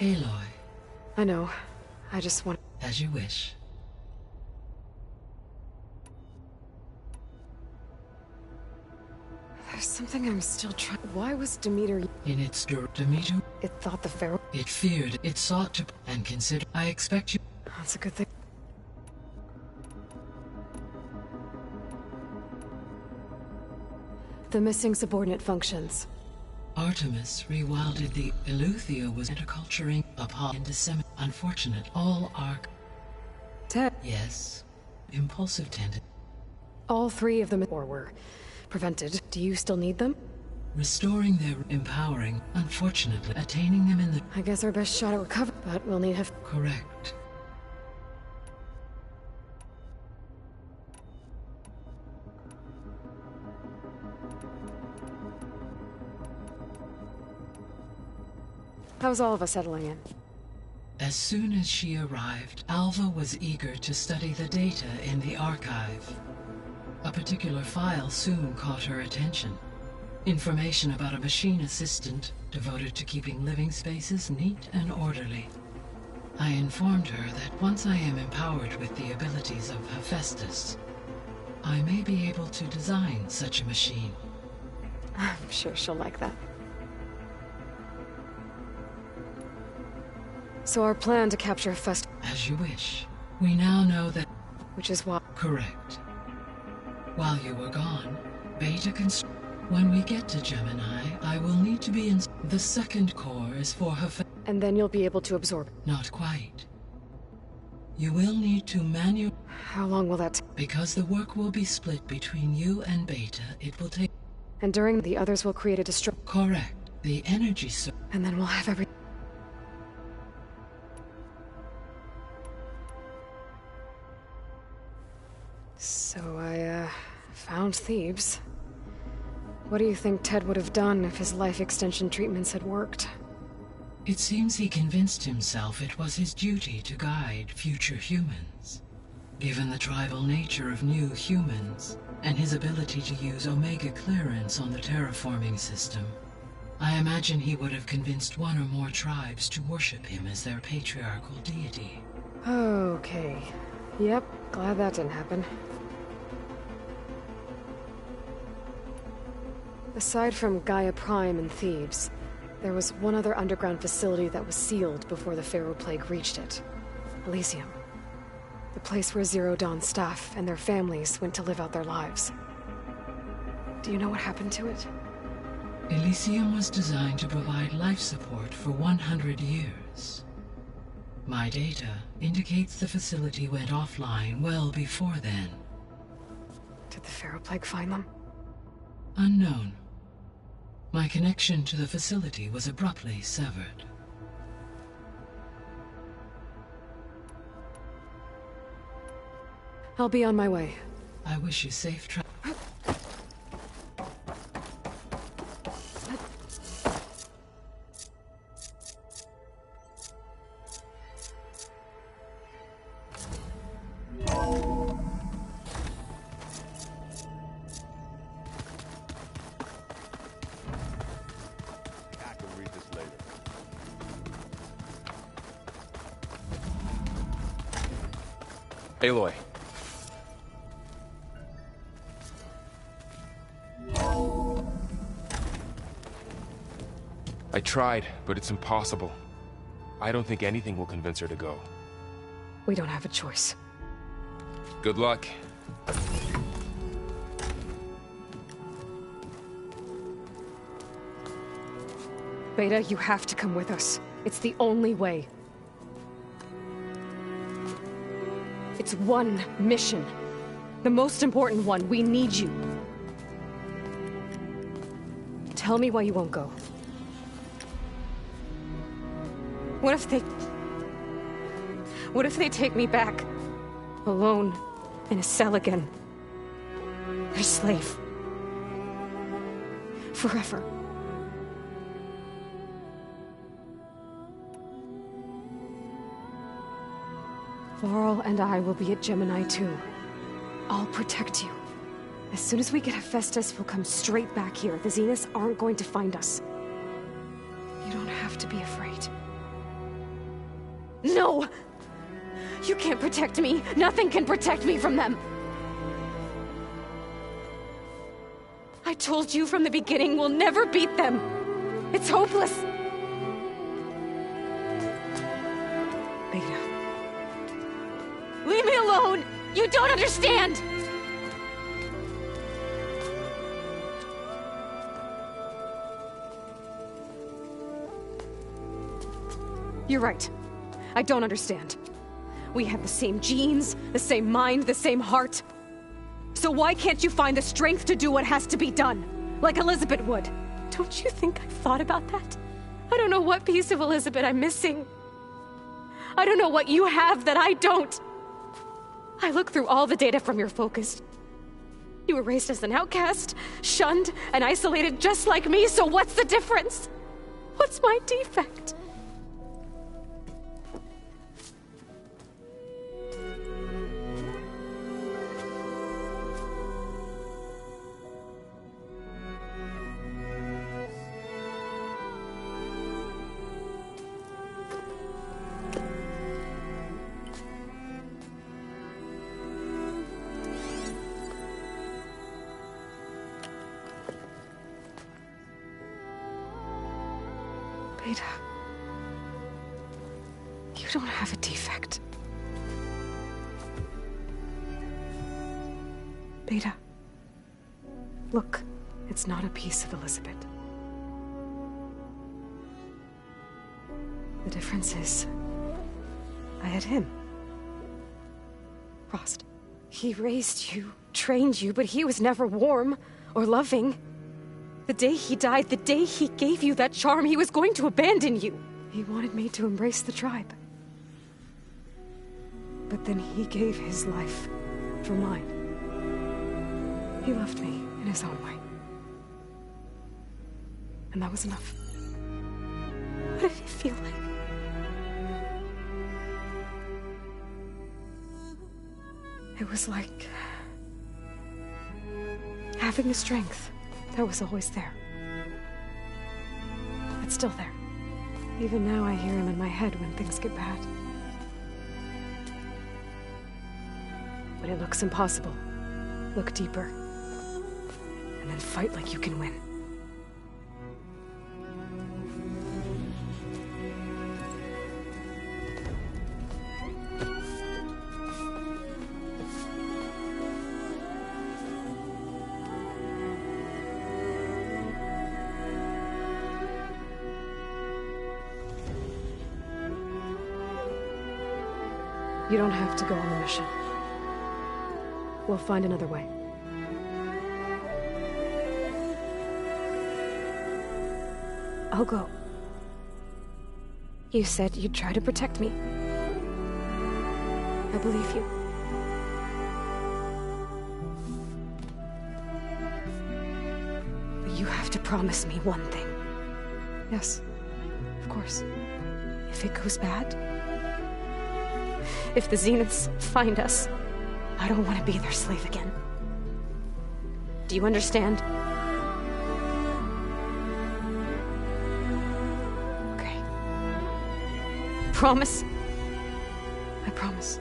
Aloy. I know. I just want... As you wish. There's something I'm still trying... Why was Demeter... In its Demeter? It thought the Pharaoh... It feared, it sought to... and consider... I expect you... That's a good thing. The missing subordinate functions. Artemis rewilded the Eleuthia was interculturing upon and disseminate. Unfortunate, all arc. Ted. Yes. Impulsive tendency. All three of them were prevented. Do you still need them? Restoring their empowering, unfortunately, attaining them in the... I guess our best shot at recovery, but we'll need have... Correct. How's all of us settling in? As soon as she arrived, Alva was eager to study the data in the archive. A particular file soon caught her attention. Information about a machine assistant devoted to keeping living spaces neat and orderly. I informed her that once I am empowered with the abilities of Hephaestus, I may be able to design such a machine. I'm sure she'll like that. So our plan to capture Hephaestus... As you wish. We now know that... Which is why... Correct. While you were gone, Beta when we get to Gemini, I will need to be in... The second core is for And then you'll be able to absorb... Not quite. You will need to How long will that take? Because the work will be split between you and Beta, it will take... And during the others will create a Correct. The energy And then we'll have every... So I, found Thebes. What do you think Ted would have done if his life extension treatments had worked? It seems he convinced himself it was his duty to guide future humans. Given the tribal nature of new humans, and his ability to use Omega clearance on the terraforming system, I imagine he would have convinced one or more tribes to worship him as their patriarchal deity. Okay. Yep, glad that didn't happen. Aside from Gaia Prime and Thebes, there was one other underground facility that was sealed before the Pharaoh Plague reached it. Elysium. The place where Zero Dawn staff and their families went to live out their lives. Do you know what happened to it? Elysium was designed to provide life support for 100 years. My data indicates the facility went offline well before then. Did the Pharaoh Plague find them? Unknown. My connection to the facility was abruptly severed. I'll be on my way. I wish you safe travel. Aloy. I tried, but it's impossible. I don't think anything will convince her to go. We don't have a choice. Good luck. Beta, you have to come with us. It's the only way. It's one mission. The most important one. We need you. Tell me why you won't go. What if they take me back? Alone, in a cell again. A slave. Forever. Laurel and I will be at Gemini too. I'll protect you. As soon as we get Hephaestus, we'll come straight back here. The Zeniths aren't going to find us. You don't have to be afraid. No! You can't protect me. Nothing can protect me from them. I told you from the beginning we'll never beat them. It's hopeless. Beta. Leave me alone! You don't understand! You're right. I don't understand. We have the same genes, the same mind, the same heart. So why can't you find the strength to do what has to be done? Like Elizabeth would. Don't you think I've thought about that? I don't know what piece of Elizabeth I'm missing. I don't know what you have that I don't. I look through all the data from your focus. You were raised as an outcast, shunned, and isolated just like me, so what's the difference? What's my defect? Beta, you don't have a defect. Beta, look, it's not a piece of Elizabeth. The difference is, I had him. Frost. He raised you, trained you, but he was never warm or loving. The day he died, the day he gave you that charm, he was going to abandon you. He wanted me to embrace the tribe. But then he gave his life for mine. He loved me in his own way. And that was enough. What did it feel like? It was like having the strength that was always there. It's still there. Even now I hear him in my head when things get bad. When it looks impossible, look deeper. And then fight like you can win. You don't have to go on the mission. We'll find another way. I'll go. You said you'd try to protect me. I believe you. But you have to promise me one thing. Yes, of course. If it goes bad, if the Zeniths find us, I don't want to be their slave again. Do you understand? Okay. Promise? I promise.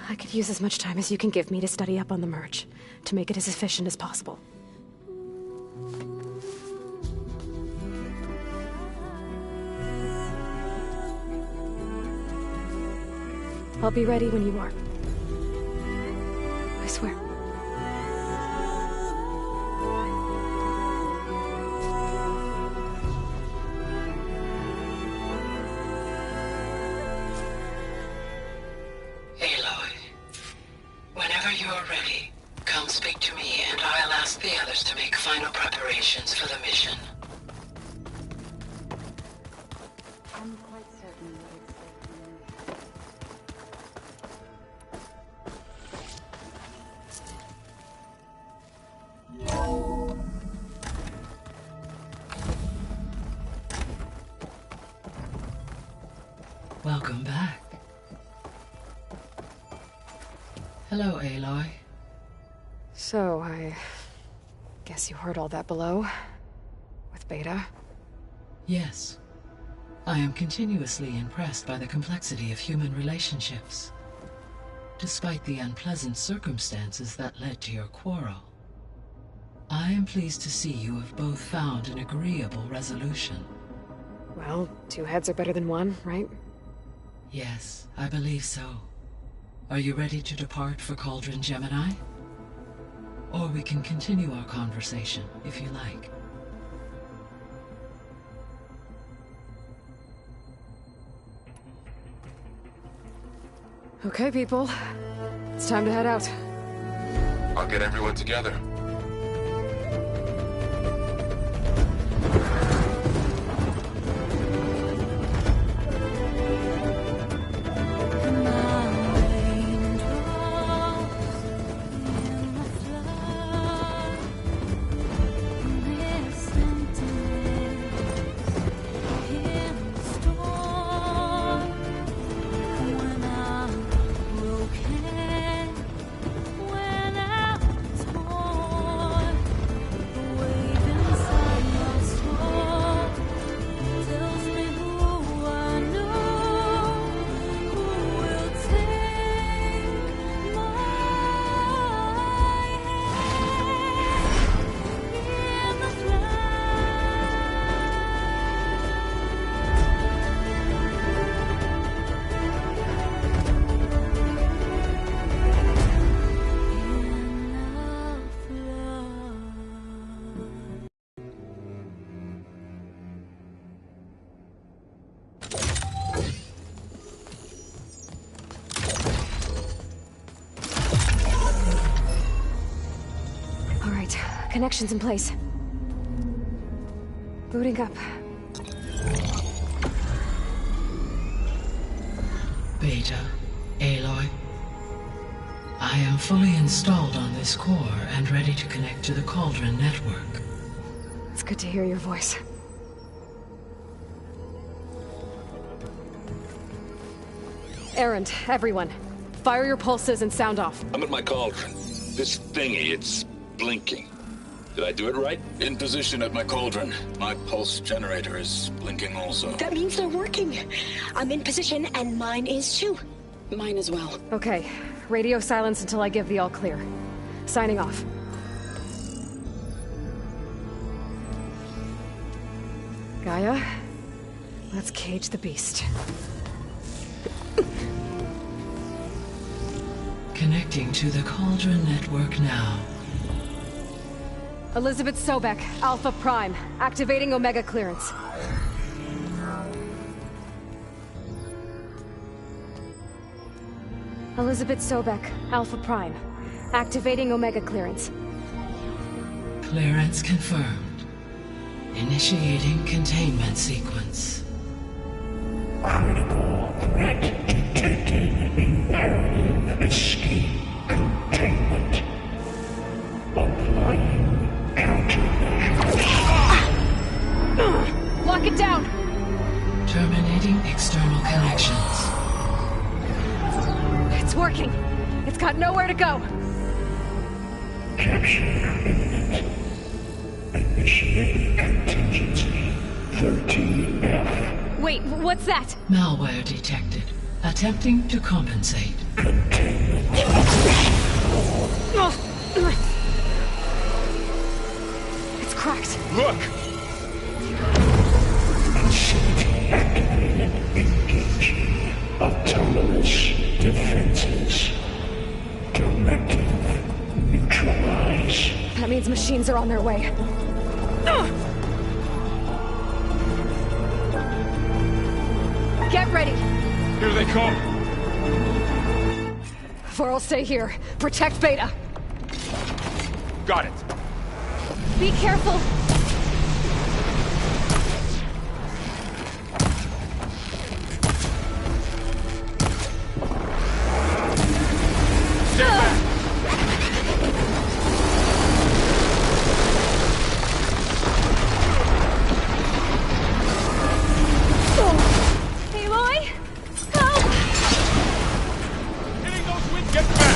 I could use as much time as you can give me to study up on the merge, to make it as efficient as possible. I'll be ready when you are. I swear. Aloy, whenever you're ready, come speak to me and I'll ask the others to make final preparations for the mission. I'm quite certain that it's Welcome back. Hello, Aloy. So, I guess you heard all that below? With Beta? Yes. I am continuously impressed by the complexity of human relationships. Despite the unpleasant circumstances that led to your quarrel, I am pleased to see you have both found an agreeable resolution. Well, two heads are better than one, right? Yes, I believe so. Are you ready to depart for Cauldron Gemini? Or we can continue our conversation, if you like. Okay, people. It's time to head out. I'll get everyone together. Connections in place. Booting up. Beta, Aloy. I am fully installed on this core and ready to connect to the Cauldron network. It's good to hear your voice. Errand, everyone. Fire your pulses and sound off. I'm at my cauldron. This thingy, it's blinking. Did I do it right? In position at my cauldron. My pulse generator is blinking also. That means they're working. I'm in position, and mine is too. Mine as well. Okay. Radio silence until I give the all clear. Signing off. Gaia, let's cage the beast. Connecting to the Cauldron network now. Elizabeth Sobek, Alpha Prime, activating Omega clearance. Elizabeth Sobek, Alpha Prime, activating Omega clearance. Clearance confirmed. Initiating containment sequence. Critical threat detected. Imperative escape containment. Applying countermeasures. Lock it down! Terminating external connections. It's working. It's got nowhere to go. Capture imminent. Initiate contingency 13F. Wait, what's that? Malware detected. Attempting to compensate. Containment. It's cracked. Look! Facility activated. Engaging autonomous defenses. Directive neutralize. That means machines are on their way. Get ready! Here they come! Vor'll stay here. Protect Beta. Got it! Be careful! Aloy? Help! Hitting those winds, get back!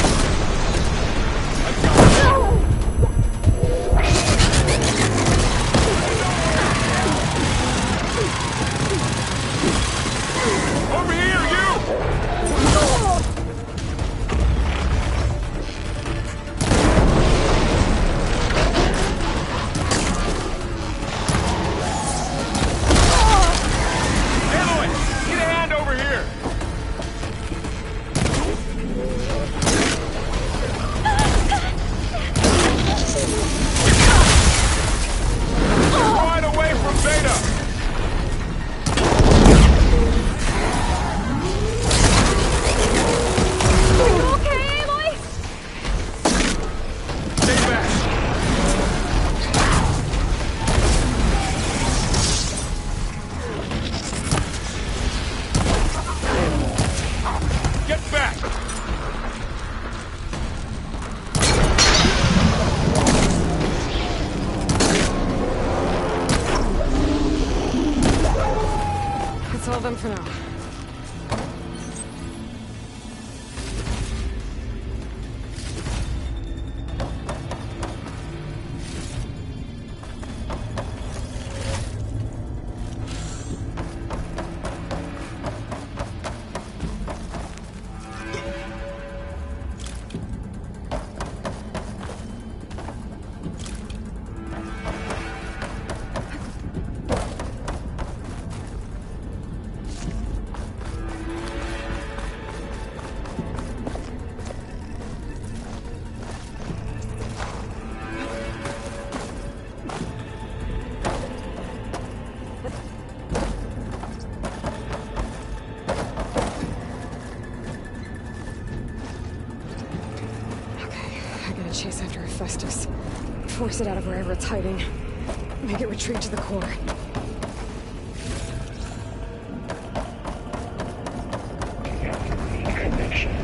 gotta chase after Hephaestus. Force it out of wherever it's hiding. Make it retreat to the core. Connection.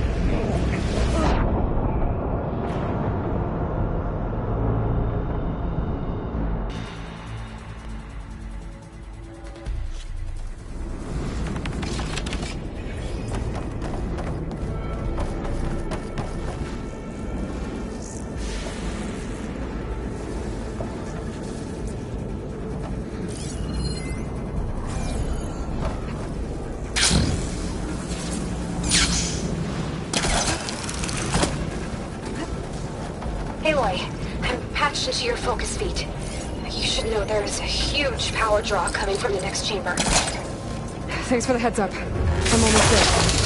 Aloy, I'm patched into your focus feed. You should know there's a huge power draw coming from the next chamber. Thanks for the heads up. I'm almost there.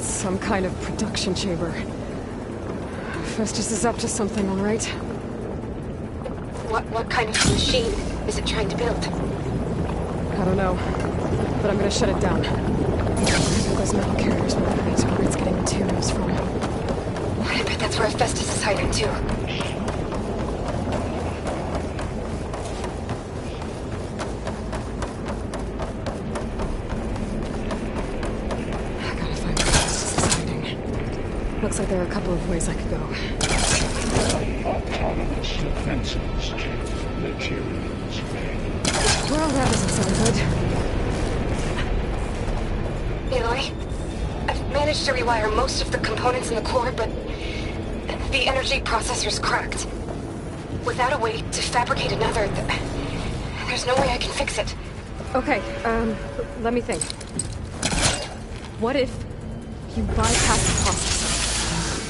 Some kind of production chamber. Festus is up to something, all right? What kind of machine is it trying to build? I don't know, but I'm gonna shut it down. Those metal carriers will lead me to where it's getting materials from. I bet that's where Festus is hiding too. Looks like there are a couple of ways I could go. Autonomous defenses. Materials. Well, that doesn't sound good. Aloy, I've managed to rewire most of the components in the core, but the energy processor's cracked. Without a way to fabricate another, there's no way I can fix it. Okay, let me think. What if you bypass the processor?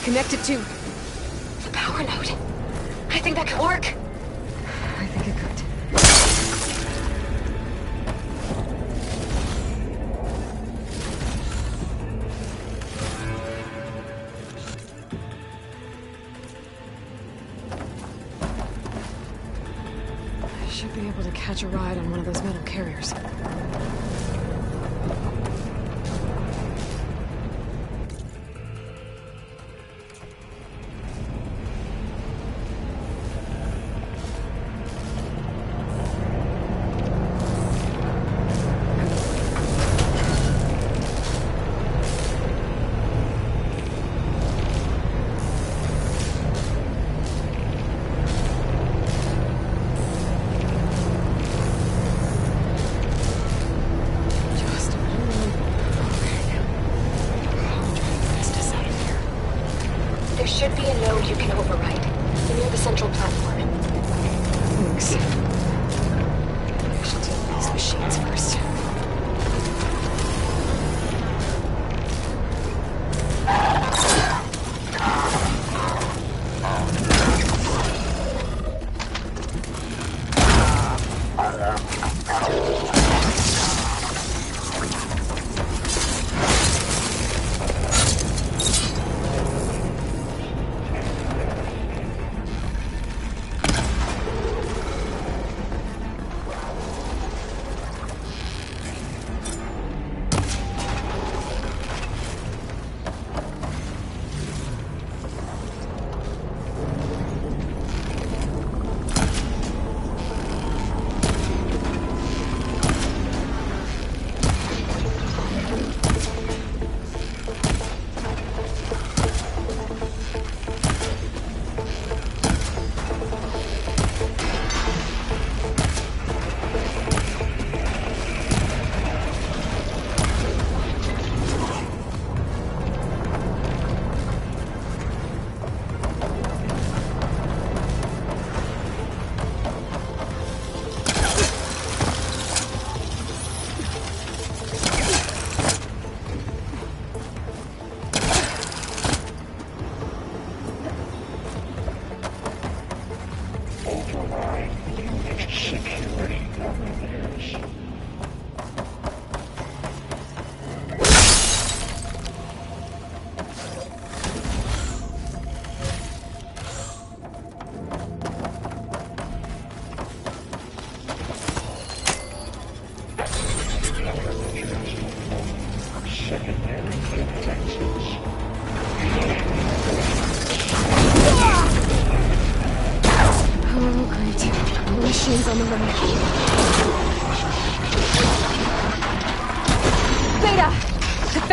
Connected to the power node. I think that could work. I think it could. I should be able to catch a ride on one of those metal carriers.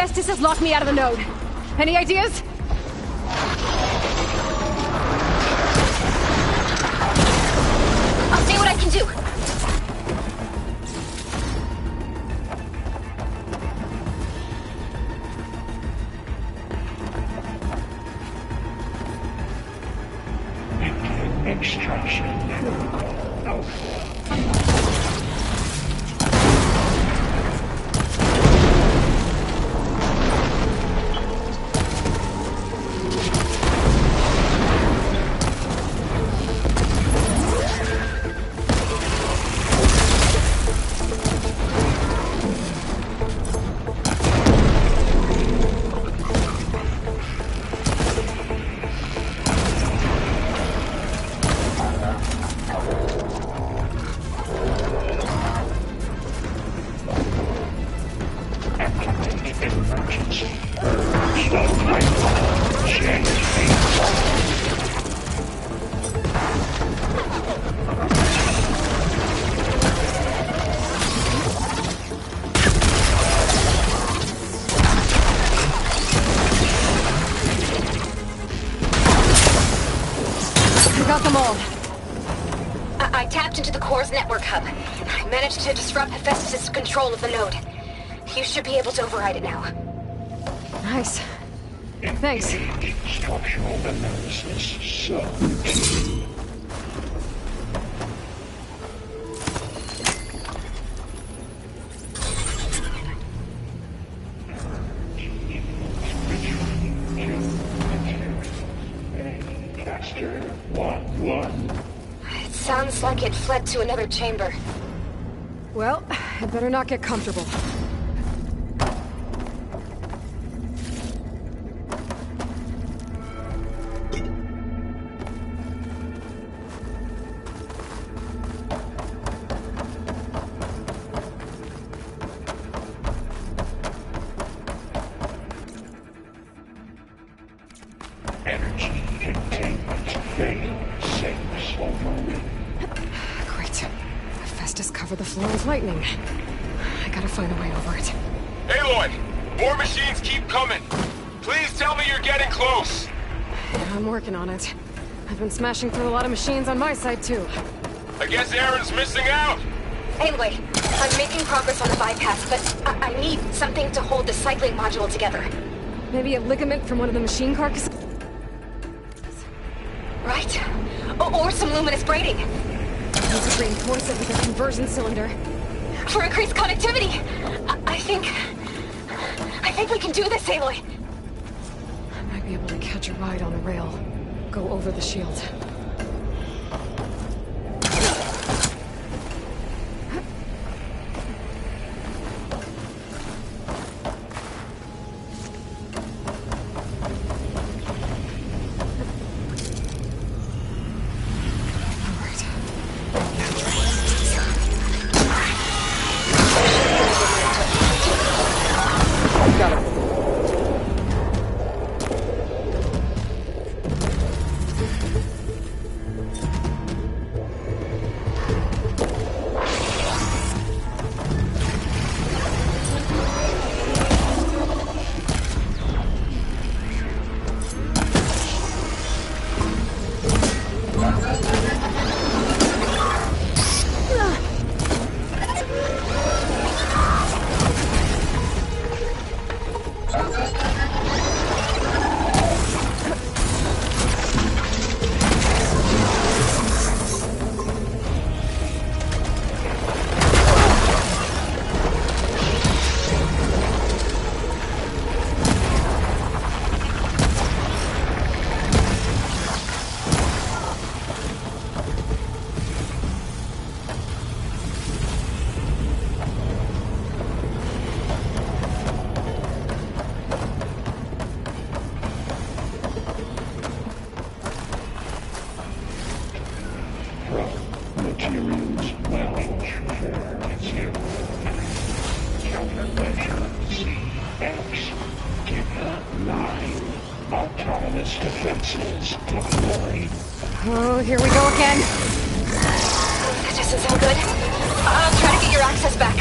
Hephaestus has locked me out of the node. Any ideas? I'll see what I can do. Extraction protocol alpha. Got them all. I tapped into the core's network hub. I managed to disrupt Hephaestus' control of the node. You should be able to override it now. Nice. Thanks. Structural analysis sub-2. Caster 1-1. It sounds like it fled to another chamber. Well, I'd better not get comfortable. Energy containment failed. 6 over. Great. Hephaestus covered the floor with lightning. I gotta find a way over it. Aloy! More machines keep coming! Please tell me you're getting close! Yeah, I'm working on it. I've been smashing through a lot of machines on my side, too. I guess Aaron's missing out! Anyway, I'm making progress on the bypass, but I need something to hold the cycling module together. Maybe a ligament from one of the machine carcasses? Right? Or some luminous braiding. You could reinforce it with a conversion cylinder. For increased connectivity! I think we can do this, Aloy. I might be able to catch a ride on a rail. Go over the shield. Materials malfunction. 0. Countermeasure CX. Get 9. Autonomous defenses deployed. Oh, here we go again. That doesn't sound good. I'll try to get your access back.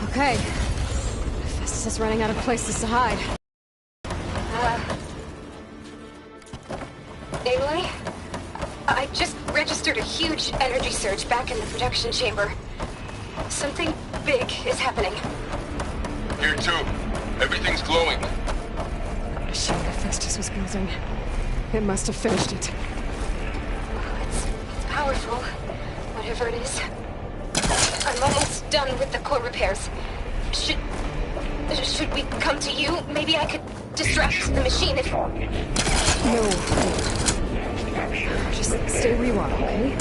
Okay. Festus is running out of places to hide. Aloy? I just registered a huge energy surge back in the production chamber. Something big is happening. Here too. Everything's glowing. The machine that Festus was building. It must have finished it. It's powerful, whatever it is. I'm almost done with the core repairs. Should we come to you? Maybe I could distract the machine if... No. Just stay where you are, okay?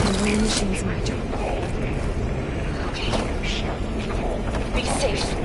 Handling the machine's my job. Okay. Be safe.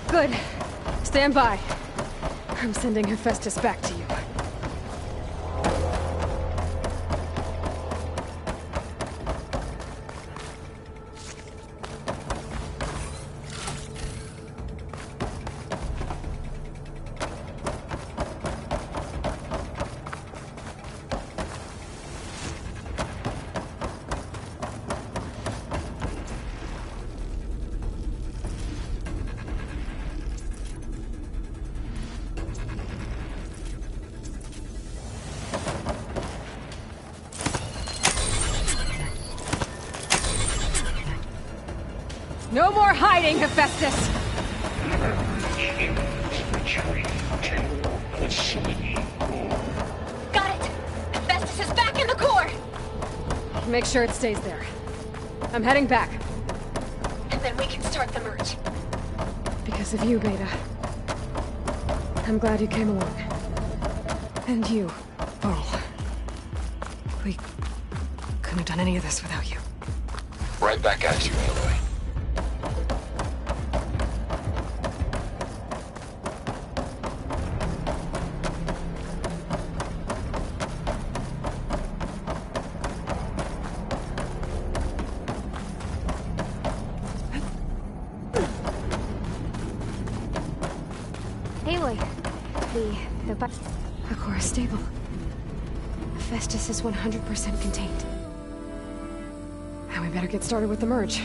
Good. Stand by. I'm sending Hephaestus back to you. No more hiding, Hephaestus! Got it! Hephaestus is back in the core! Make sure it stays there. I'm heading back. And then we can start the merge. Because of you, Beta. I'm glad you came along. And you, Paul. We couldn't have done any of this without you. Right back at you, Aloy. Aloy, the core is stable. Hephaestus is 100% contained. Now we better get started with the merge.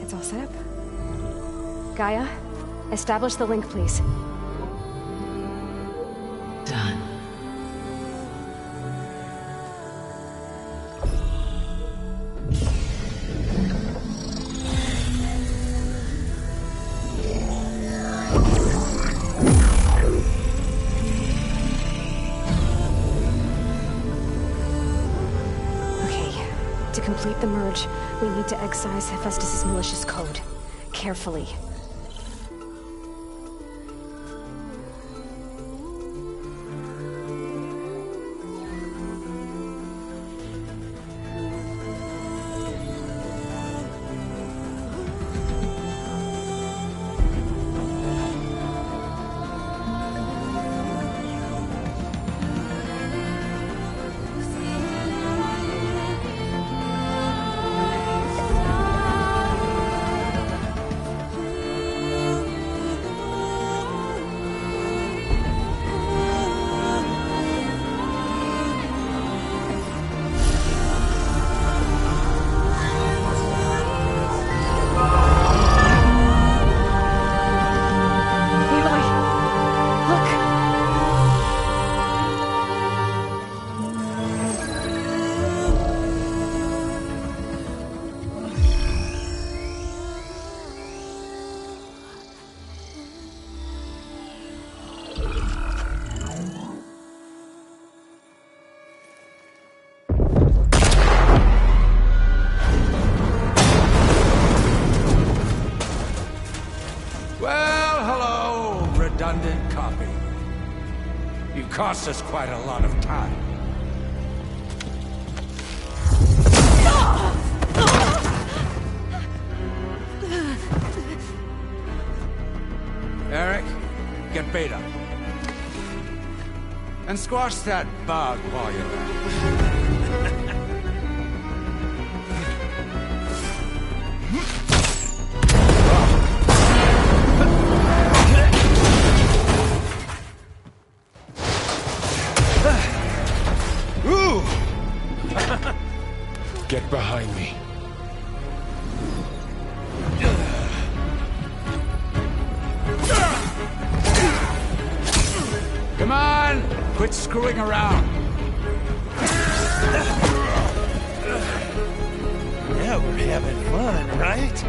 It's all set up. Gaia, establish the link, please. Done. To complete the merge, we need to excise Hephaestus' malicious code. Carefully. cost us quite a lot of time. Eric, get Beta. And squash that bug while you're at it. Get behind me. Come on! Quit screwing around. Yeah, we're having fun, right?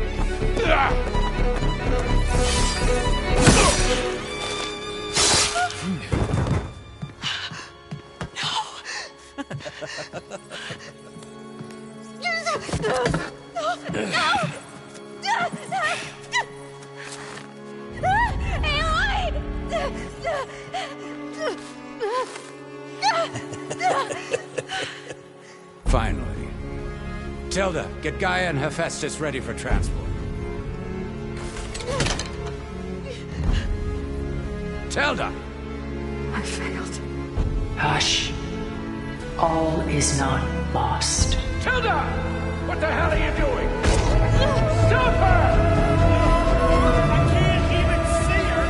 Finally. Tilda, get Gaia and Hephaestus ready for transport. Tilda! I failed. Hush. All is not lost. Tilda! What the hell are you doing? Stop her! I can't even see her!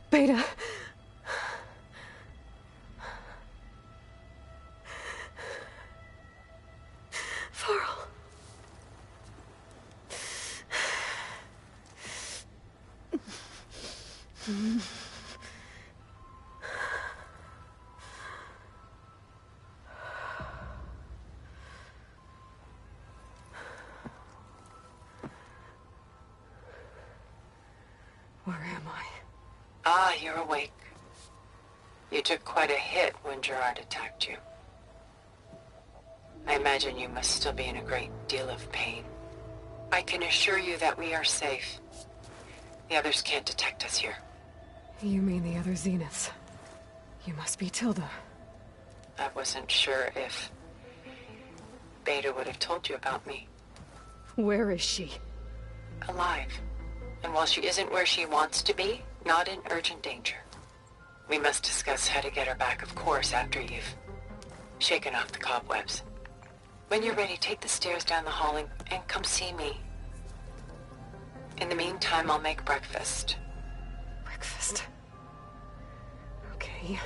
Beta. Farrell. Where am I? Ah, you're awake. You took quite a hit when Gerard attacked you. I imagine you must still be in a great deal of pain. I can assure you that we are safe. The others can't detect us here. You mean the other Zeniths? You must be Tilda. I wasn't sure if Beta would have told you about me. Where is she? Alive. And while she isn't where she wants to be, not in urgent danger. We must discuss how to get her back, of course, after you've shaken off the cobwebs. When you're ready, take the stairs down the hall and come see me. In the meantime, I'll make breakfast. Breakfast. Okay.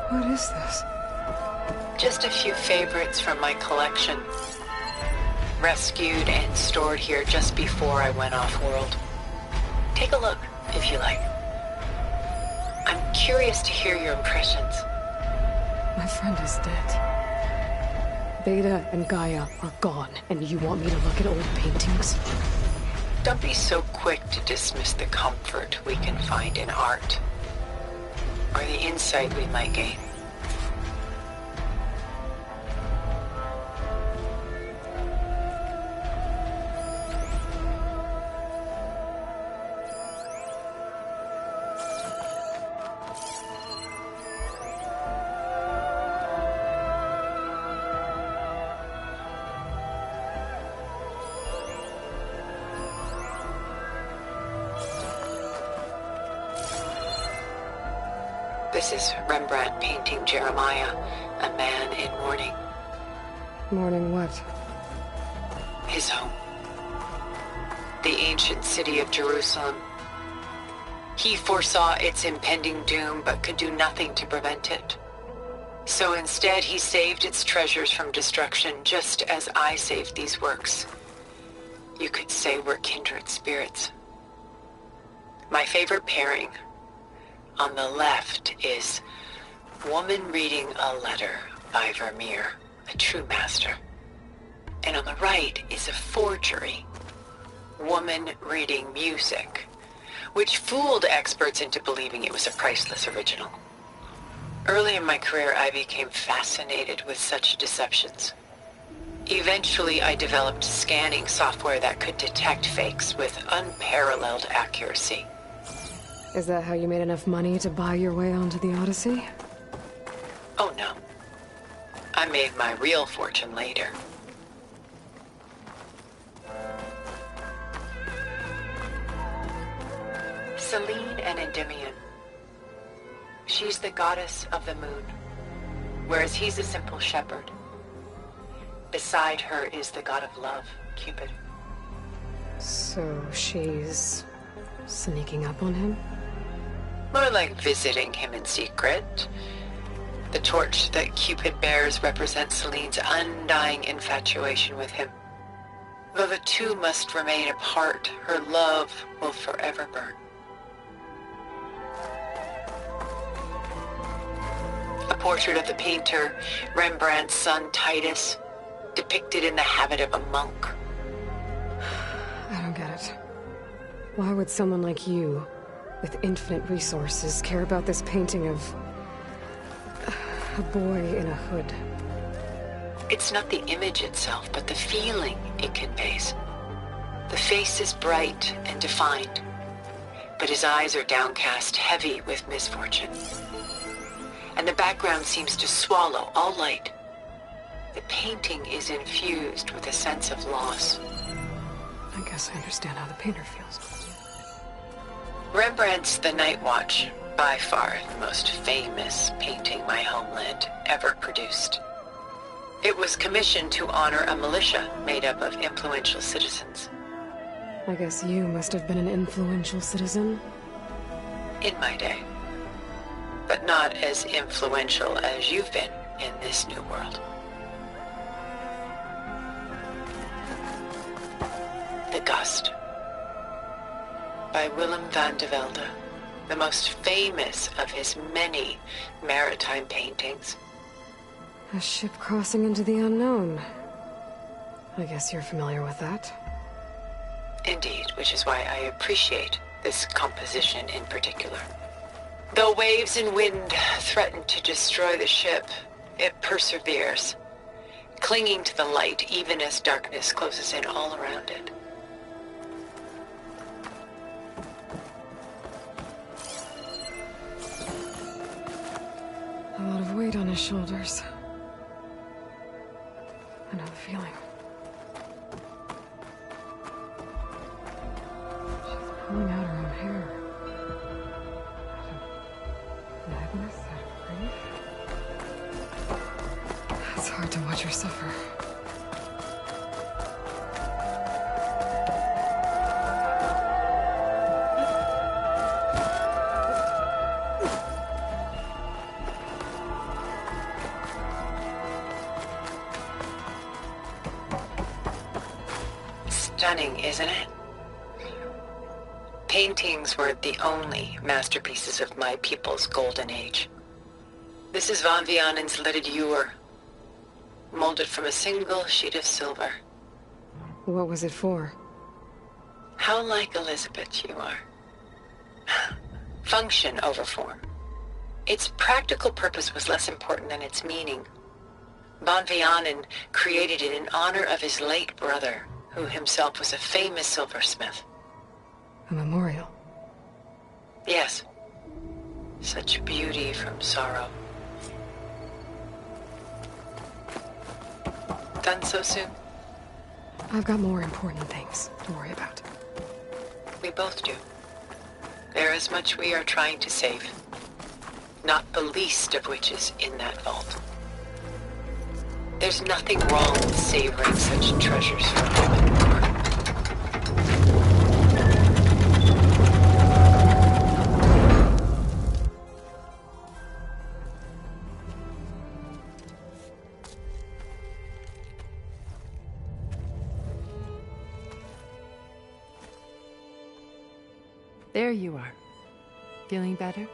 What is this? Just a few favorites from my collection. Rescued and stored here just before I went off-world. Take a look, if you like. I'm curious to hear your impressions. My friend is dead. Beta and Gaia are gone, and you want me to look at old paintings? Don't be so quick to dismiss the comfort we can find in art, or the insight we might gain. This is Rembrandt painting Jeremiah, a man in mourning. Mourning what? His home. The ancient city of Jerusalem. He foresaw its impending doom, but could do nothing to prevent it. So instead, he saved its treasures from destruction, just as I saved these works. You could say we're kindred spirits. My favorite pairing. On the left is Woman Reading a Letter by Vermeer, a true master. And on the right is a forgery, Woman Reading Music, which fooled experts into believing it was a priceless original. Early in my career, I became fascinated with such deceptions. Eventually, I developed scanning software that could detect fakes with unparalleled accuracy. Is that how you made enough money to buy your way onto the Odyssey? Oh no. I made my real fortune later. Selene and Endymion. She's the goddess of the moon, whereas he's a simple shepherd. Beside her is the god of love, Cupid. So she's sneaking up on him? More like visiting him in secret. The torch that Cupid bears represents Selene's undying infatuation with him. Though the two must remain apart, her love will forever burn. A portrait of the painter, Rembrandt's son Titus, depicted in the habit of a monk. I don't get it. Why would someone like you, with infinite resources, care about this painting of a boy in a hood? It's not the image itself, but the feeling it conveys. The face is bright and defined, but his eyes are downcast, heavy with misfortune. And the background seems to swallow all light. The painting is infused with a sense of loss. I guess I understand how the painter feels. Rembrandt's The Night Watch, by far the most famous painting my homeland ever produced. It was commissioned to honor a militia made up of influential citizens. I guess you must have been an influential citizen. In my day. But not as influential as you've been in this new world. The Gust. By Willem van de Velde, the most famous of his many maritime paintings. A ship crossing into the unknown. I guess you're familiar with that. Indeed, which is why I appreciate this composition in particular. Though waves and wind threaten to destroy the ship, it perseveres, clinging to the light even as darkness closes in all around it. A lot of weight on his shoulders. I know the feeling. She's pulling out her own hair. Out of madness, out of grief. It's hard to watch her suffer. Stunning, isn't it? Paintings were the only masterpieces of my people's golden age. This is Van Vianen's Letter d'Eur. molded from a single sheet of silver. What was it for? How like Elizabeth you are. Function over form. Its practical purpose was less important than its meaning. Bon Vianen created it in honor of his late brother, who himself was a famous silversmith. A memorial. Yes. Such beauty from sorrow. Done so soon? I've got more important things to worry about. We both do. There is much we are trying to save. Not the least of which is in that vault. There's nothing wrong with savoring such treasures for a moment more. There you are. Feeling better?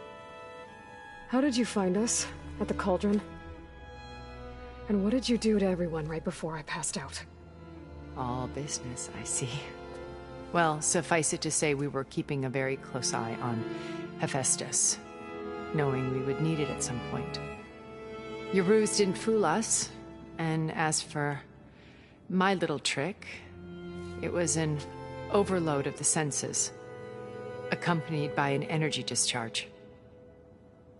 How did you find us? At the cauldron? And what did you do to everyone right before I passed out? All business, I see. Well, suffice it to say we were keeping a very close eye on Hephaestus, knowing we would need it at some point. Your ruse didn't fool us, and as for my little trick, it was an overload of the senses, accompanied by an energy discharge.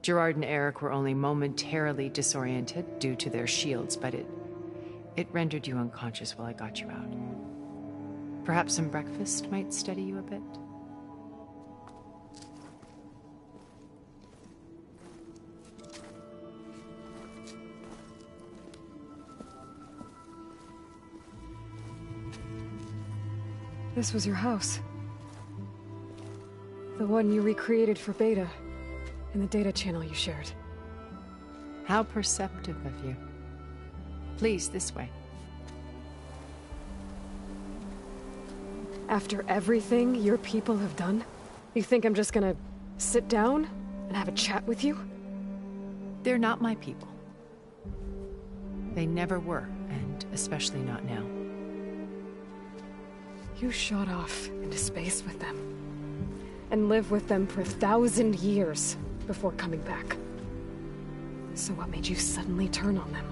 Gerard and Eric were only momentarily disoriented due to their shields, but it rendered you unconscious while I got you out. Perhaps some breakfast might steady you a bit? This was your house. The one you recreated for Beta, in the data channel you shared. How perceptive of you. Please, this way. After everything your people have done, you think I'm just gonna sit down and have a chat with you? They're not my people. They never were, and especially not now. You shot off into space with them, and lived with them for 1,000 years before coming back. So what made you suddenly turn on them?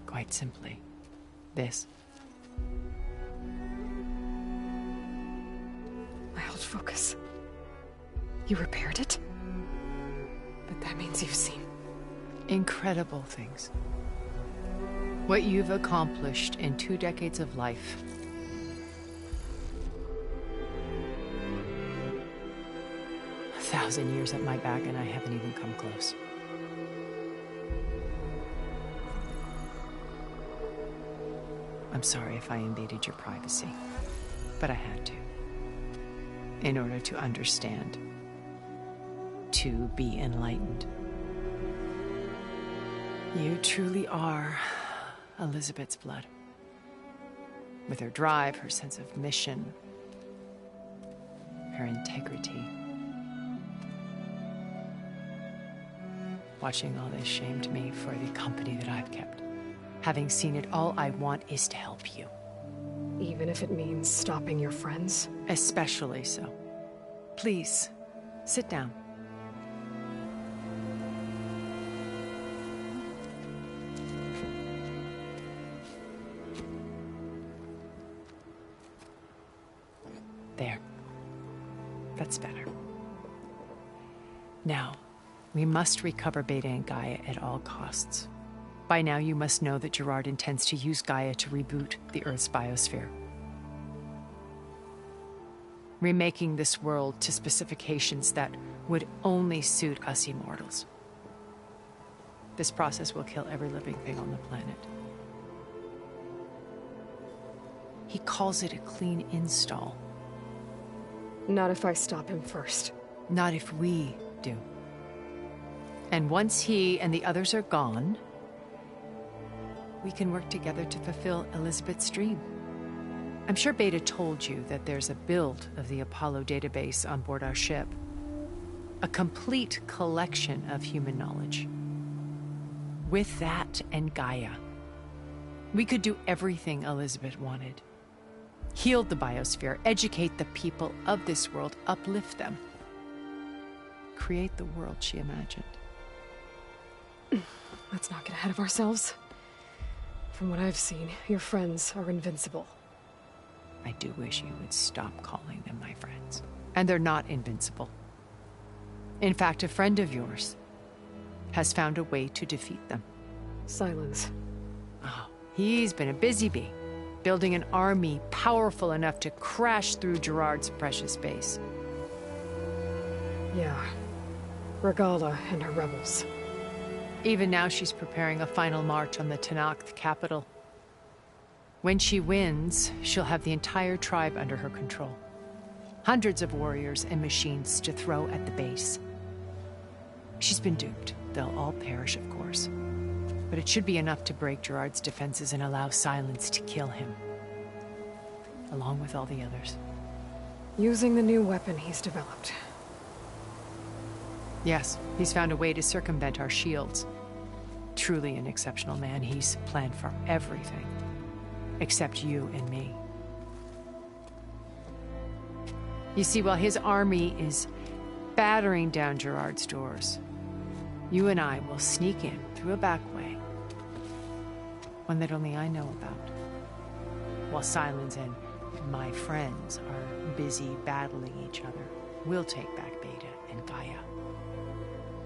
Quite simply, this. My old focus. You repaired it? But that means you've seen incredible things. What you've accomplished in 2 decades of life. A 1,000 years at my back and I haven't even come close. I'm sorry if I invaded your privacy, but I had to. In order to understand. To be enlightened. You truly are Elizabeth's blood. With her drive, her sense of mission, her integrity. Watching all this shamed me for the company that I've kept. Having seen it, all I want is to help you. even if it means stopping your friends? Especially so. Please, sit down. There. That's better. Now, we must recover Beta and Gaia at all costs. By now, you must know that Gerard intends to use Gaia to reboot the Earth's biosphere. Remaking this world to specifications that would only suit us immortals. This process will kill every living thing on the planet. He calls it a clean install. Not if I stop him first. Not if we do. And once he and the others are gone, we can work together to fulfill Elizabeth's dream. I'm sure Beta told you that there's a build of the Apollo database on board our ship. A complete collection of human knowledge. With that and Gaia, we could do everything Elizabeth wanted. Heal the biosphere, educate the people of this world, uplift them. Create the world she imagined. Let's not get ahead of ourselves. From what I've seen, your friends are invincible. I do wish you would stop calling them my friends. And they're not invincible. In fact, a friend of yours has found a way to defeat them. Silence. Oh, he's been a busy bee, building an army powerful enough to crash through Gerard's precious base. Yeah. Regala and her rebels. Even now she's preparing a final march on the Tenakth capital. When she wins, she'll have the entire tribe under her control. Hundreds of warriors and machines to throw at the base. She's been duped. They'll all perish, of course. But it should be enough to break Gerard's defenses and allow Silence to kill him. Along with all the others. Using the new weapon he's developed. Yes, he's found a way to circumvent our shields. Truly an exceptional man. He's planned for everything. Except you and me. You see, while his army is battering down Gerard's doors, you and I will sneak in through a back way. One that only I know about. While Silence and my friends are busy battling each other, we'll take back Beta and Gaia.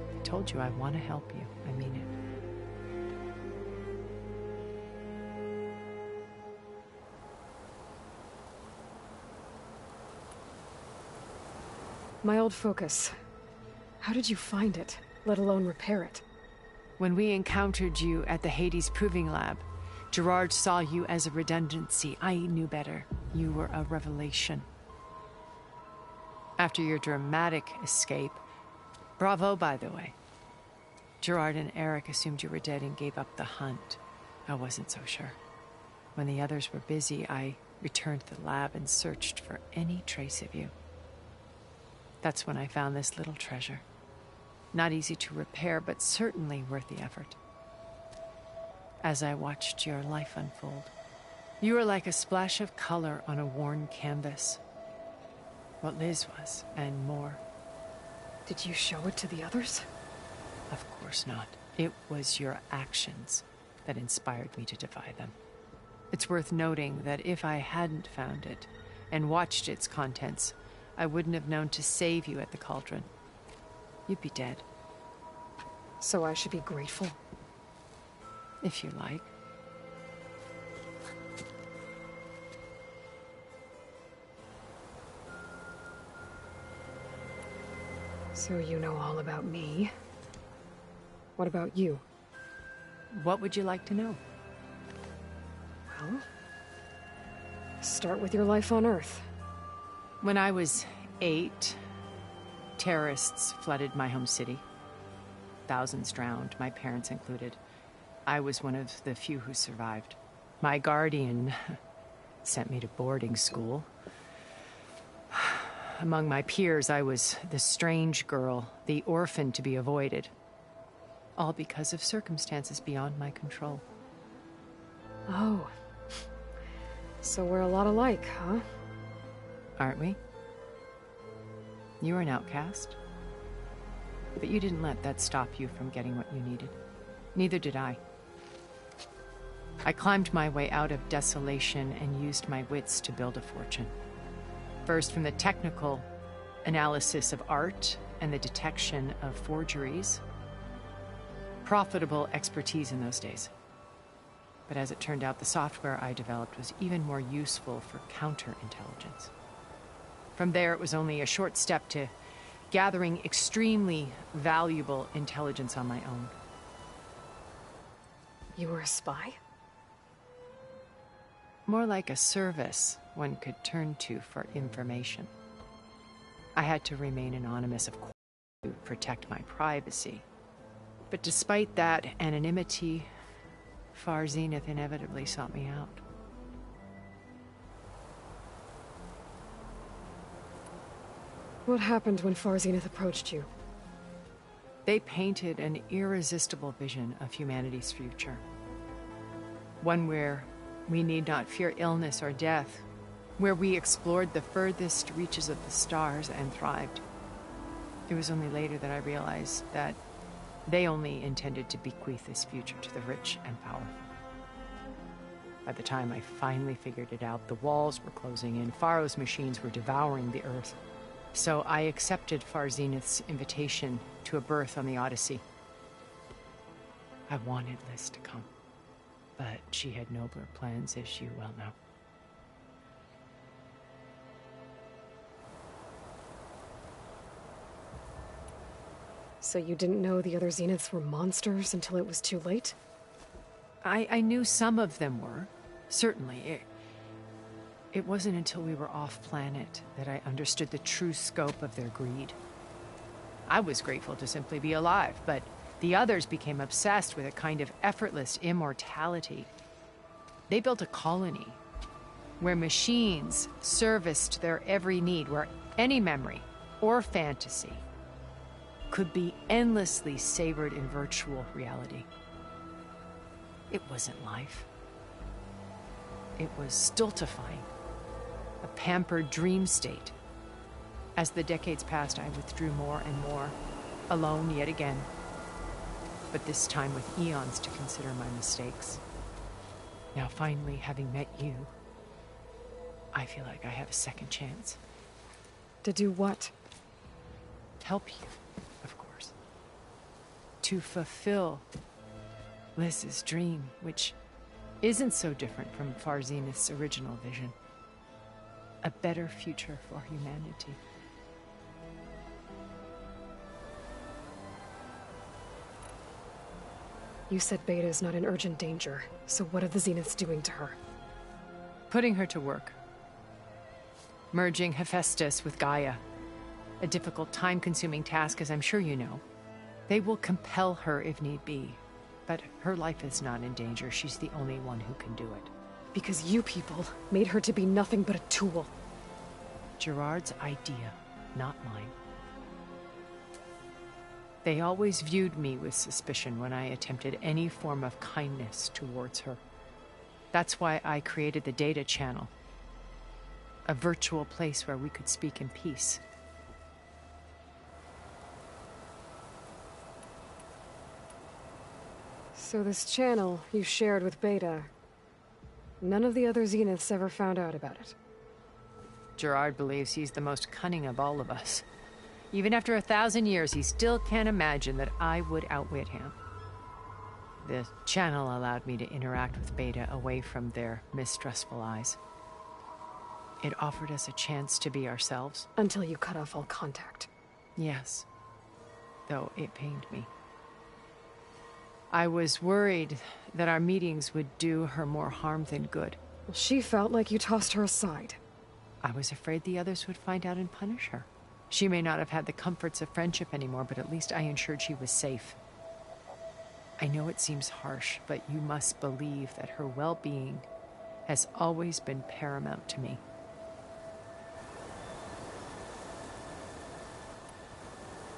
I told you I want to help you. I mean it. My old focus. How did you find it, let alone repair it? When we encountered you at the Hades Proving Lab, Gerard saw you as a redundancy. I knew better. You were a revelation. After your dramatic escape, bravo, by the way. Gerard and Eric assumed you were dead and gave up the hunt. I wasn't so sure. When the others were busy, I returned to the lab and searched for any trace of you. That's when I found this little treasure. Not easy to repair, but certainly worth the effort. As I watched your life unfold, you were like a splash of color on a worn canvas. What Liz was, and more. Did you show it to the others? Of course not. It was your actions that inspired me to defy them. It's worth noting that if I hadn't found it and watched its contents, I wouldn't have known to save you at the cauldron. You'd be dead. So I should be grateful? If you like. So you know all about me. What about you? What would you like to know? Well, start with your life on Earth. When I was 8, terrorists flooded my home city. Thousands drowned, my parents included. I was one of the few who survived. My guardian sent me to boarding school. Among my peers, I was the strange girl, the orphan to be avoided. All because of circumstances beyond my control. Oh. So we're a lot alike, huh? Aren't we? You were an outcast. But you didn't let that stop you from getting what you needed. Neither did I. I climbed my way out of desolation and used my wits to build a fortune. First from the technical analysis of art and the detection of forgeries. Profitable expertise in those days. But as it turned out, the software I developed was even more useful for counterintelligence. From there, it was only a short step to gathering extremely valuable intelligence on my own. You were a spy? More like a service one could turn to for information. I had to remain anonymous, of course, to protect my privacy. But despite that anonymity, Far Zenith inevitably sought me out. What happened when Far Zenith approached you? They painted an irresistible vision of humanity's future. One where we need not fear illness or death, where we explored the furthest reaches of the stars and thrived. It was only later that I realized that they only intended to bequeath this future to the rich and powerful. By the time I finally figured it out, the walls were closing in, Pharaoh's machines were devouring the Earth. So I accepted Far Zenith's invitation to a berth on the Odyssey. I wanted Liz to come, but she had nobler plans, as you well know. So you didn't know the other Zeniths were monsters until it was too late? I knew some of them were, certainly. It wasn't until we were off-planet that I understood the true scope of their greed. I was grateful to simply be alive, but the others became obsessed with a kind of effortless immortality. They built a colony where machines serviced their every need, where any memory or fantasy could be endlessly savored in virtual reality. It wasn't life. It was stultifying, a pampered dream state. As the decades passed, I withdrew more and more, alone yet again, but this time with eons to consider my mistakes. Now finally, having met you, I feel like I have a second chance. To do what? Help you, of course. To fulfill Liz's dream, which isn't so different from Far Zenith's original vision. A better future for humanity. You said Beta is not in urgent danger, so what are the Zeniths doing to her? Putting her to work. Merging Hephaestus with Gaia. A difficult, time-consuming task, as I'm sure you know. They will compel her if need be. But her life is not in danger. She's the only one who can do it. Because you people made her to be nothing but a tool. Gerard's idea, not mine. They always viewed me with suspicion when I attempted any form of kindness towards her. That's why I created the data channel. A virtual place where we could speak in peace. So this channel you shared with Beta, none of the other Zeniths ever found out about it? Gerard believes he's the most cunning of all of us. Even after 1,000 years, he still can't imagine that I would outwit him. The channel allowed me to interact with Beta away from their mistrustful eyes. It offered us a chance to be ourselves. Until you cut off all contact. Yes, though it pained me. I was worried that our meetings would do her more harm than good. Well, she felt like you tossed her aside. I was afraid the others would find out and punish her. She may not have had the comforts of friendship anymore, but at least I ensured she was safe. I know it seems harsh, but you must believe that her well-being has always been paramount to me.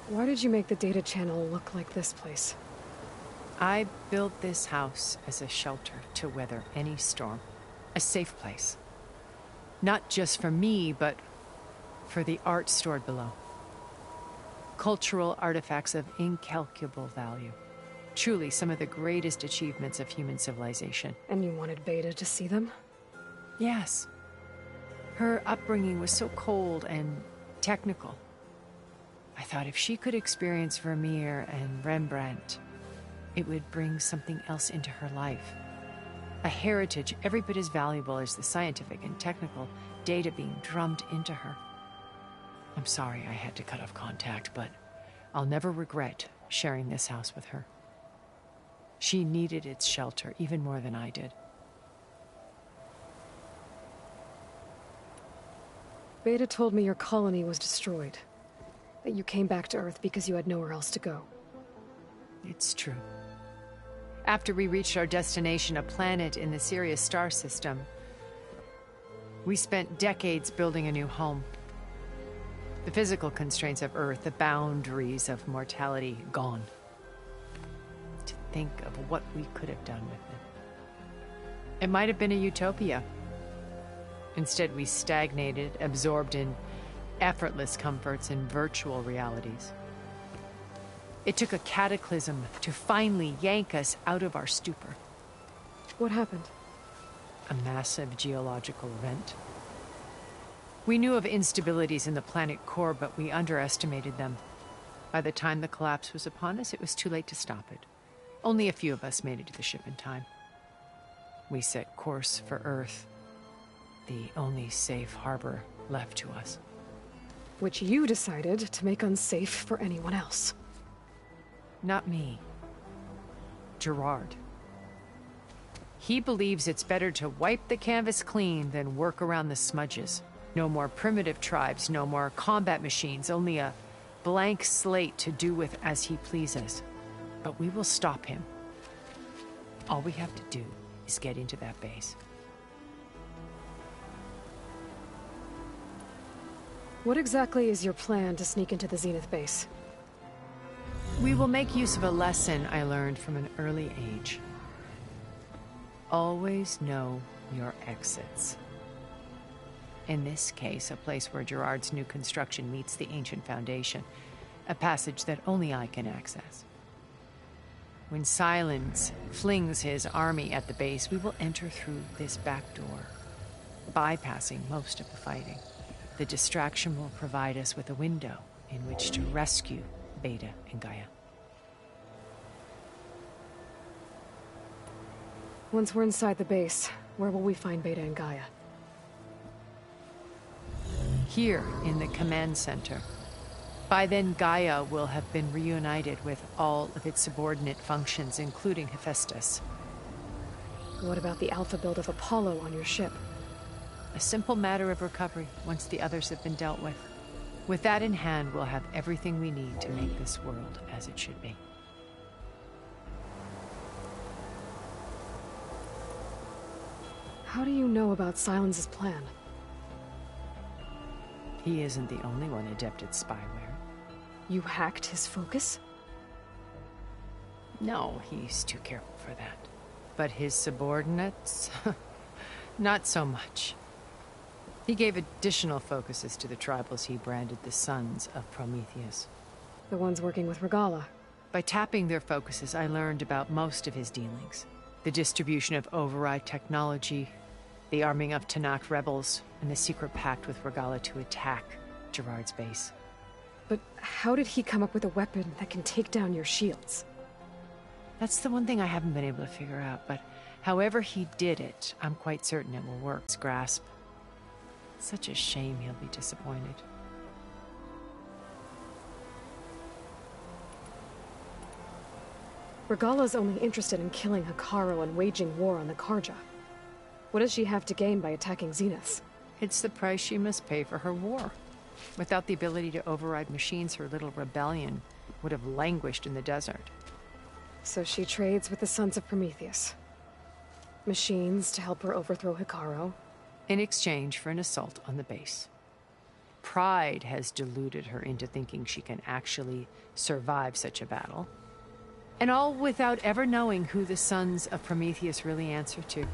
Why did you make the data channel look like this place? I built this house as a shelter to weather any storm. A safe place. Not just for me, but for the art stored below. Cultural artifacts of incalculable value. Truly some of the greatest achievements of human civilization. And you wanted Beta to see them? Yes. Her upbringing was so cold and technical. I thought if she could experience Vermeer and Rembrandt, it would bring something else into her life. A heritage every bit as valuable as the scientific and technical data being drummed into her. I'm sorry I had to cut off contact, but I'll never regret sharing this house with her. She needed its shelter even more than I did. Beta told me your colony was destroyed. That you came back to Earth because you had nowhere else to go. It's true. After we reached our destination, a planet in the Sirius star system, we spent decades building a new home. The physical constraints of Earth, the boundaries of mortality, gone. To think of what we could have done with it. It might have been a utopia. Instead, we stagnated, absorbed in effortless comforts and virtual realities. It took a cataclysm to finally yank us out of our stupor. What happened? A massive geological event. We knew of instabilities in the planet core, but we underestimated them. By the time the collapse was upon us, it was too late to stop it. Only a few of us made it to the ship in time. We set course for Earth, the only safe harbor left to us. Which you decided to make unsafe for anyone else. Not me. Gerard. He believes it's better to wipe the canvas clean than work around the smudges. No more primitive tribes, no more combat machines, only a blank slate to do with as he pleases. But we will stop him. All we have to do is get into that base. What exactly is your plan to sneak into the Zenith base? We will make use of a lesson I learned from an early age. Always know your exits. In this case, a place where Gerard's new construction meets the ancient foundation, a passage that only I can access. When Silence flings his army at the base, we will enter through this back door, bypassing most of the fighting. The distraction will provide us with a window in which to rescue Beta and Gaia. Once we're inside the base, where will we find Beta and Gaia? Here in the command center. By then, Gaia will have been reunited with all of its subordinate functions, including Hephaestus. What about the alpha build of Apollo on your ship? A simple matter of recovery once the others have been dealt with. With that in hand, we'll have everything we need to make this world as it should be. How do you know about Silence's plan? He isn't the only one adept at spyware. You hacked his focus? No, he's too careful for that. But his subordinates? Not so much. He gave additional focuses to the tribals he branded the Sons of Prometheus. The ones working with Regala. By tapping their focuses, I learned about most of his dealings. The distribution of override technology, the arming of Tanakh rebels, and the secret pact with Regala to attack Gerard's base. But how did he come up with a weapon that can take down your shields? That's the one thing I haven't been able to figure out, but however he did it, I'm quite certain it will work. His grasp. Such a shame he'll be disappointed. Regala's only interested in killing Hekarro and waging war on the Karja. What does she have to gain by attacking Zeniths? It's the price she must pay for her war. Without the ability to override machines, her little rebellion would have languished in the desert. So she trades with the Sons of Prometheus. Machines to help her overthrow Hekarro. In exchange for an assault on the base. Pride has deluded her into thinking she can actually survive such a battle. And all without ever knowing who the Sons of Prometheus really answer to.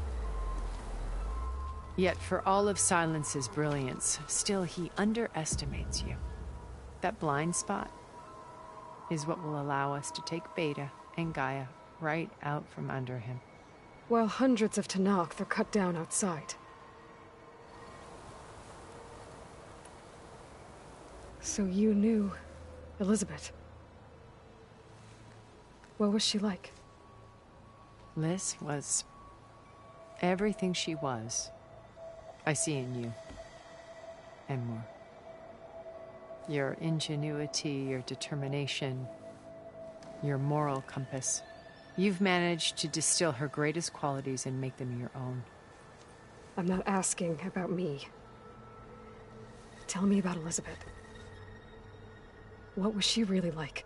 Yet for all of Silence's brilliance, still he underestimates you. That blind spot is what will allow us to take Beta and Gaia right out from under him. While hundreds of Tanakh are cut down outside. So you knew Elizabeth. What was she like? Liz was everything she was. I see in you. And more. Your ingenuity, your determination, your moral compass. You've managed to distill her greatest qualities and make them your own. I'm not asking about me. Tell me about Elizabeth. What was she really like?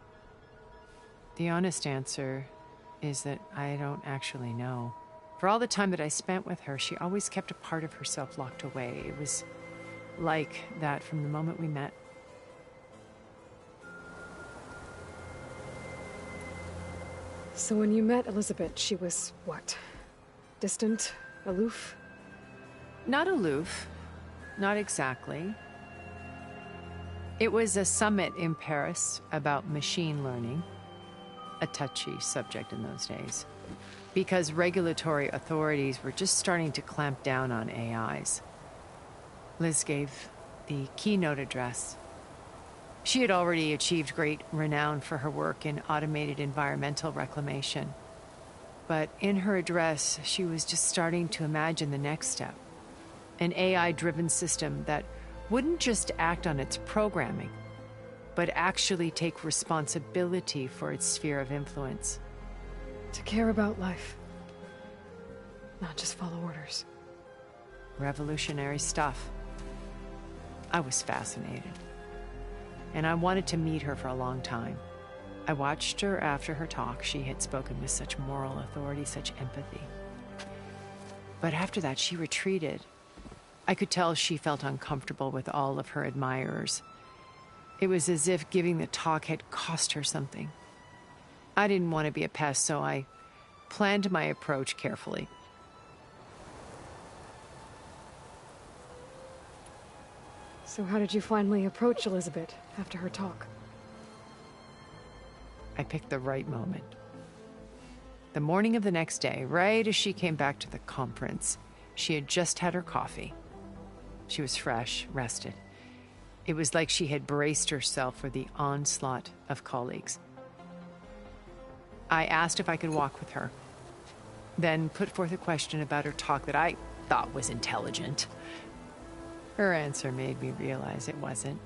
The honest answer is that I don't actually know. For all the time that I spent with her, she always kept a part of herself locked away. It was like that from the moment we met. So when you met Elizabeth, she was what? Distant? Aloof? Not aloof. Not exactly. It was a summit in Paris about machine learning, a touchy subject in those days, because regulatory authorities were just starting to clamp down on AIs. Liz gave the keynote address. She had already achieved great renown for her work in automated environmental reclamation. But in her address, she was just starting to imagine the next step. An AI-driven system that wouldn't just act on its programming, but actually take responsibility for its sphere of influence. To care about life. Not just follow orders. Revolutionary stuff. I was fascinated. And I wanted to meet her for a long time. I watched her after her talk. She had spoken with such moral authority, such empathy. But after that, she retreated. I could tell she felt uncomfortable with all of her admirers. It was as if giving the talk had cost her something. I didn't want to be a pest, so I planned my approach carefully. So how did you finally approach Elizabeth after her talk? I picked the right moment. The morning of the next day, right as she came back to the conference, she had just had her coffee. She was fresh, rested. It was like she had braced herself for the onslaught of colleagues. I asked if I could walk with her, then put forth a question about her talk that I thought was intelligent. Her answer made me realize it wasn't,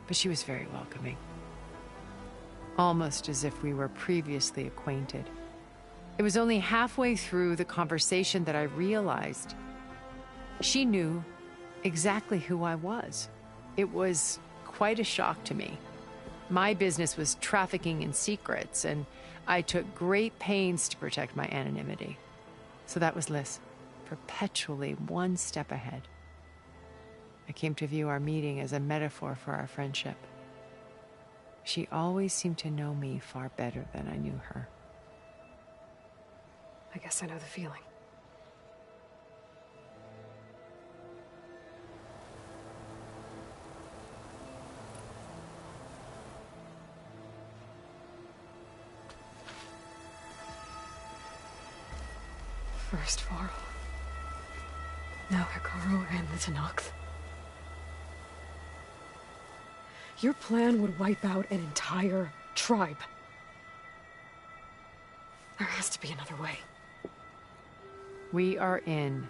but she was very welcoming. Almost as if we were previously acquainted. It was only halfway through the conversation that I realized she knew exactly who I was. It was quite a shock to me. My business was trafficking in secrets, and I took great pains to protect my anonymity. So that was Liz, perpetually one step ahead. I came to view our meeting as a metaphor for our friendship. She always seemed to know me far better than I knew her. I guess I know the feeling. First Varl. Now Hikaru and the Tenakth. Your plan would wipe out an entire tribe. There has to be another way. We are in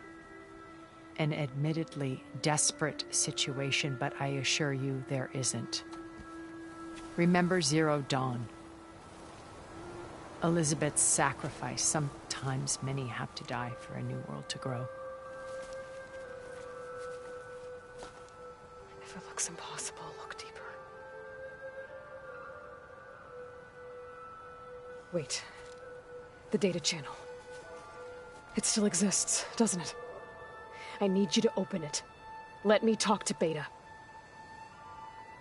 an admittedly desperate situation, but I assure you there isn't. Remember Zero Dawn. Elizabeth's sacrifice. Sometimes many have to die for a new world to grow. If it looks impossible, look deeper. Wait. The data channel. It still exists, doesn't it? I need you to open it. Let me talk to Beta.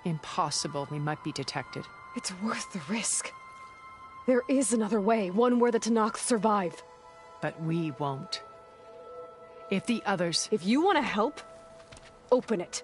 Impossible. We might be detected. It's worth the risk. There is another way, one where the Tenakth survive. But we won't. If the others... If you want to help, open it.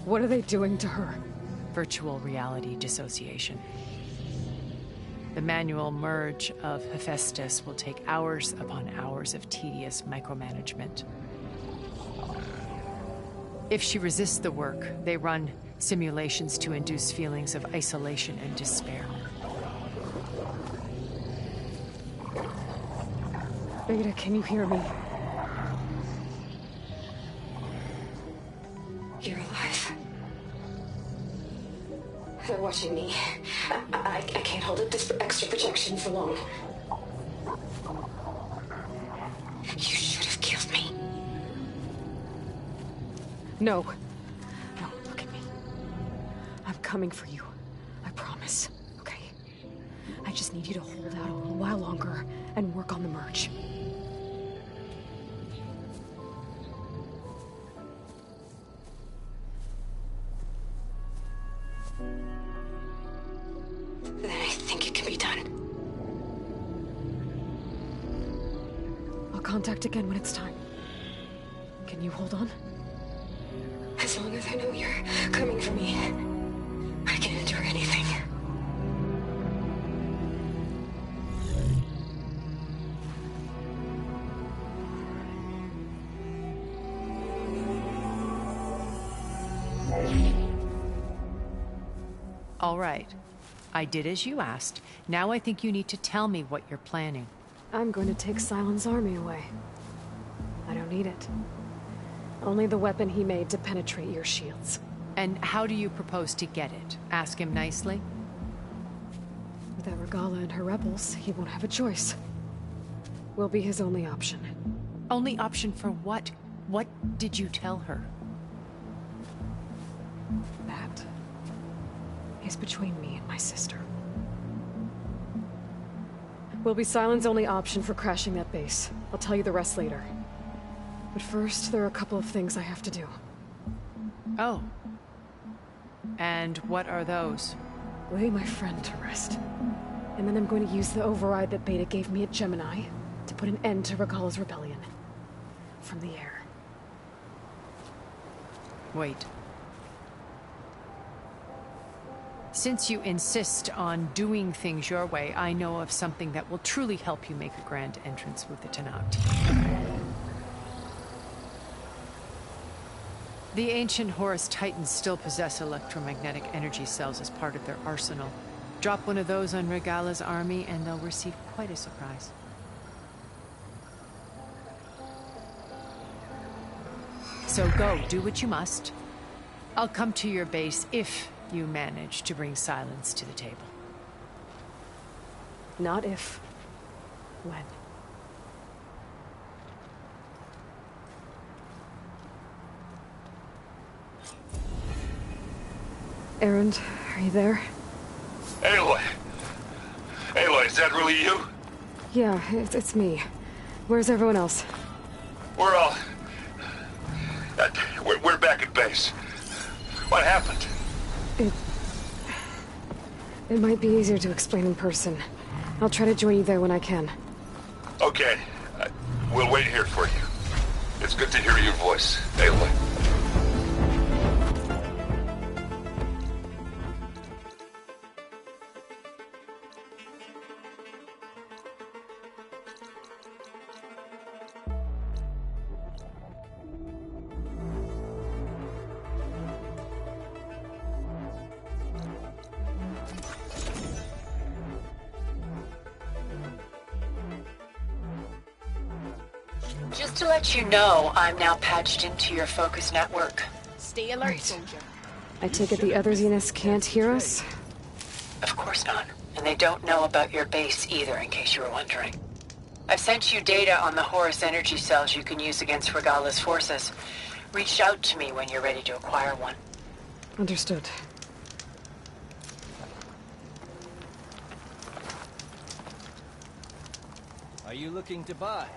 What are they doing to her? Virtual reality dissociation. The manual merge of Hephaestus will take hours upon hours of tedious micromanagement. If she resists the work, they run simulations to induce feelings of isolation and despair. Beta, can you hear me? watching me. I can't hold up this extra protection for long. You should have killed me. No. No, look at me. I'm coming for you. I promise. Okay? I just need you to hold out a little while longer and work on the merge. Then I think it can be done. I'll contact again when it's time. Can you hold on? As long as I know you're coming for me, I can endure anything. All right. I did as you asked. Now I think you need to tell me what you're planning. I'm going to take Silent's army away. I don't need it. Only the weapon he made to penetrate your shields. And how do you propose to get it? Ask him nicely? Without Regala and her rebels, he won't have a choice. We'll be his only option. Only option for what? What did you tell her? That is between me and my sister. Will be Silent's only option for crashing that base. I'll tell you the rest later. But first, there are a couple of things I have to do. Oh. And what are those? Lay my friend to rest. And then I'm going to use the override that Beta gave me at Gemini to put an end to Regala's rebellion. From the air. Wait. Since you insist on doing things your way, I know of something that will truly help you make a grand entrance with the Tenakth. The ancient Horus Titans still possess electromagnetic energy cells as part of their arsenal. Drop one of those on Regala's army and they'll receive quite a surprise. So go, do what you must. I'll come to your base if you manage to bring Silence to the table. Not if. When. Erend, are you there? Aloy! Aloy, is that really you? Yeah, it's me. Where's everyone else? We're all... We're back at base. What happened? It might be easier to explain in person. I'll try to join you there when I can. Okay. We'll wait here for you. It's good to hear your voice, Aloy. Just to let you know, I'm now patched into your focus network. Stay alert, Right. soldier. I take it the other Zeniths can't hear us? Of course not. And they don't know about your base either, in case you were wondering. I've sent you data on the Horus energy cells you can use against Regala's forces. Reach out to me when you're ready to acquire one. Understood. Are you looking to buy?